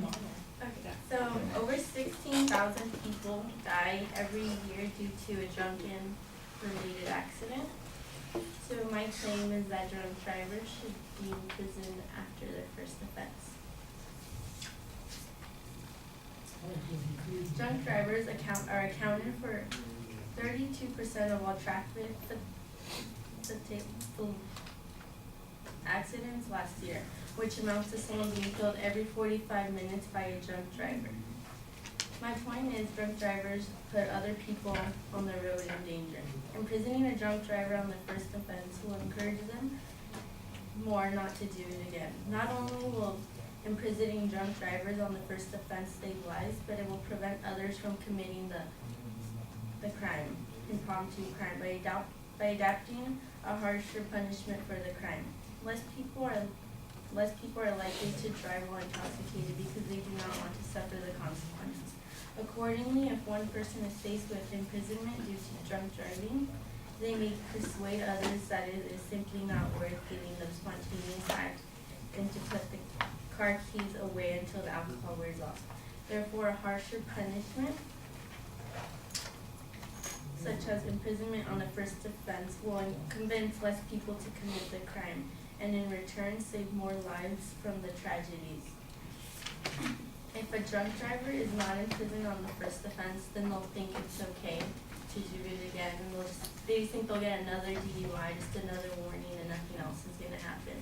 Okay, so over 16,000 people die every year due to a drunken-related accident. So my claim is that drunk drivers should be in prison after their first offense. Drunk drivers are accounted for 32% of all traffic accidents last year, which amounts to someone being killed every 45 minutes by a drunk driver. My point is, drunk drivers put other people on the road in danger. Imprisoning a drunk driver on the first offense will encourage them more not to do it again. Not only will imprisoning drunk drivers on the first offense save lives, but it will prevent others from committing the crime, impromptu crime, by adapting a harsher punishment for the crime. Less people are likely to drive while intoxicated because they do not want to suffer the consequences. Accordingly, if one person is faced with imprisonment due to drunk driving, they may persuade others that it is simply not worth giving the spontaneous act and to put the car keys away until the alcohol wears off. Therefore, a harsher punishment, such as imprisonment on the first offense, will convince less people to commit the crime, and in return save more lives from the tragedies. If a drunk driver is not in prison on the first offense, then they'll think it's okay to do it again, and they think they'll get another DUI, just another warning, and nothing else is going to happen.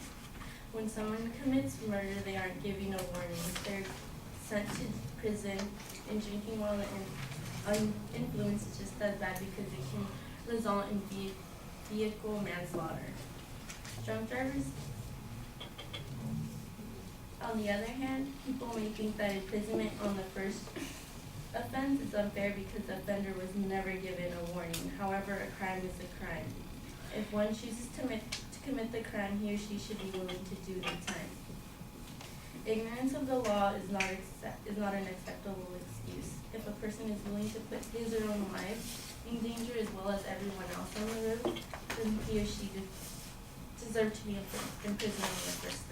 When someone commits murder, they aren't giving a warning. They're sent to prison, and drinking while influence is just as bad because it can result in vehicle manslaughter. Drunk drivers, on the other hand, people may think that imprisonment on the first offense is unfair because the offender was never given a warning. However, a crime is a crime. If one chooses to commit the crime, he or she should be willing to do the time. Ignorance of the law is not an acceptable excuse. If a person is willing to put his or her own life in danger as well as everyone else on the road, then he or she deserves to be imprisoned on the first offense.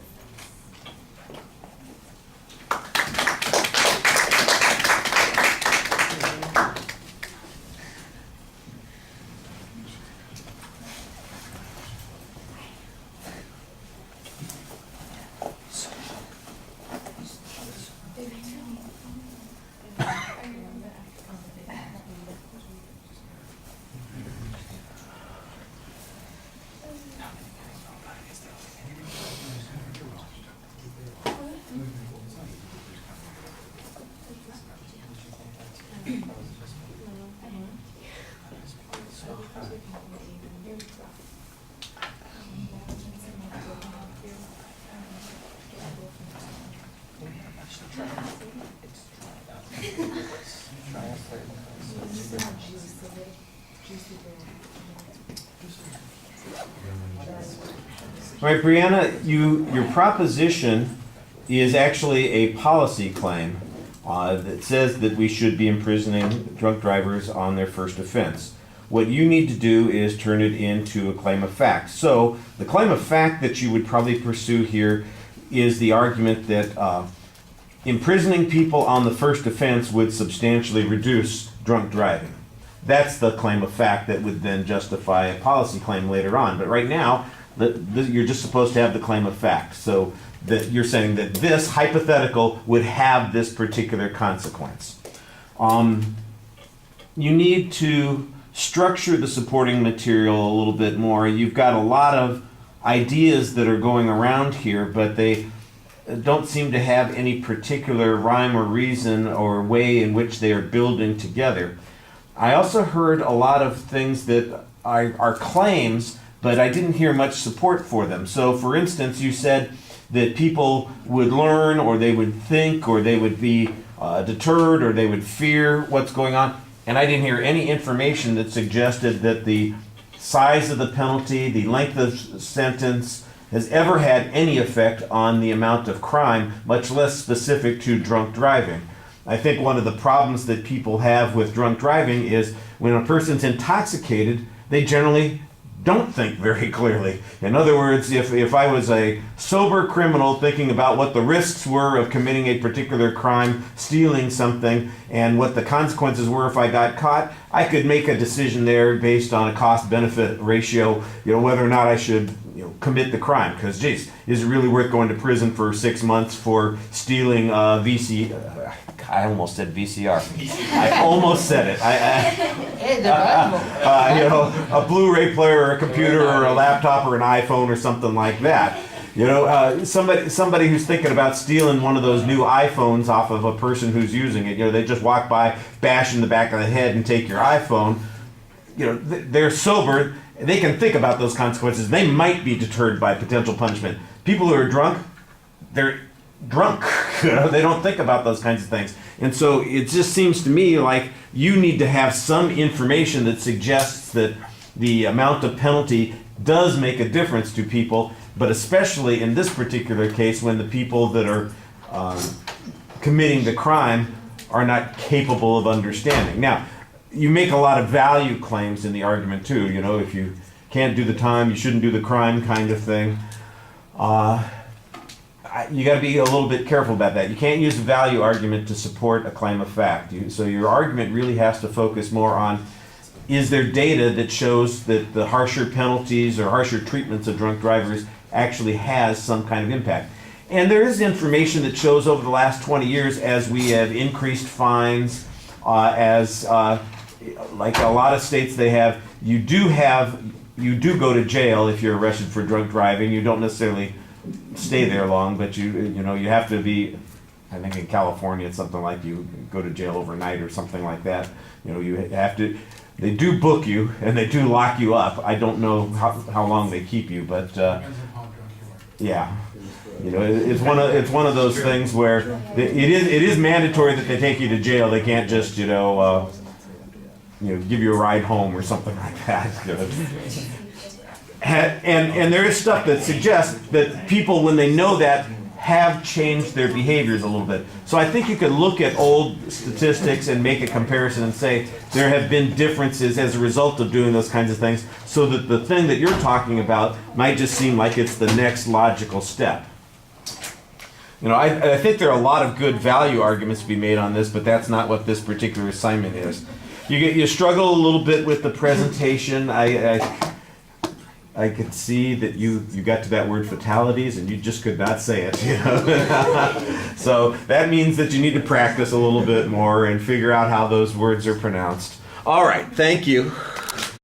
All right, Breana, your proposition is actually a policy claim that says that we should be imprisoning drunk drivers on their first offense. What you need to do is turn it into a claim of fact. So the claim of fact that you would probably pursue here is the argument that imprisoning people on the first offense would substantially reduce drunk driving. That's the claim of fact that would then justify a policy claim later on. But right now, you're just supposed to have the claim of fact. So that you're saying that this hypothetical would have this particular consequence. You need to structure the supporting material a little bit more. You've got a lot of ideas that are going around here, but they don't seem to have any particular rhyme or reason or way in which they are building together. I also heard a lot of things that are claims, but I didn't hear much support for them. So, for instance, you said that people would learn, or they would think, or they would be deterred, or they would fear what's going on. And I didn't hear any information that suggested that the size of the penalty, the length of sentence, has ever had any effect on the amount of crime, much less specific to drunk driving. I think one of the problems that people have with drunk driving is when a person's intoxicated, they generally don't think very clearly. In other words, if I was a sober criminal thinking about what the risks were of committing a particular crime, stealing something, and what the consequences were if I got caught, I could make a decision there based on a cost-benefit ratio, whether or not I should commit the crime. Because, geez, is it really worth going to prison for 6 months for stealing I almost said VCR. I almost said it. A Blu-ray player or a computer or a laptop or an iPhone or something like that. Somebody who's thinking about stealing one of those new iPhones off of a person who's using it, they just walk by, bash in the back of the head and take your iPhone. They're sober. They can think about those consequences. They might be deterred by potential punishment. People who are drunk, they're drunk. They don't think about those kinds of things. And so it just seems to me like you need to have some information that suggests that the amount of penalty does make a difference to people, but especially in this particular case when the people that are committing the crime are not capable of understanding. Now, you make a lot of value claims in the argument too. If you can't do the time, you shouldn't do the crime kind of thing. You got to be a little bit careful about that. You can't use a value argument to support a claim of fact. So your argument really has to focus more on, is there data that shows that the harsher penalties or harsher treatments of drunk drivers actually has some kind of impact? And there is information that shows over the last 20 years, as we have increased fines, like a lot of states you do go to jail if you're arrested for drunk driving. You don't necessarily stay there long, but you have to be, I think in California it's something like you go to jail overnight or something like that. You have to, they do book you and they do lock you up. I don't know how long they keep you, but yeah. It's one of those things where it is mandatory that they take you to jail. They can't just give you a ride home or something like that. And there is stuff that suggests that people, when they know that, have changed their behaviors a little bit. So I think you could look at old statistics and make a comparison and say there have been differences as a result of doing those kinds of things, so that the thing that you're talking about might just seem like it's the next logical step. I think there are a lot of good value arguments to be made on this, but that's not what this particular assignment is. You struggle a little bit with the presentation. I could see that you got to that word fatalities and you just could not say it. So that means that you need to practice a little bit more and figure out how those words are pronounced. All right, thank you.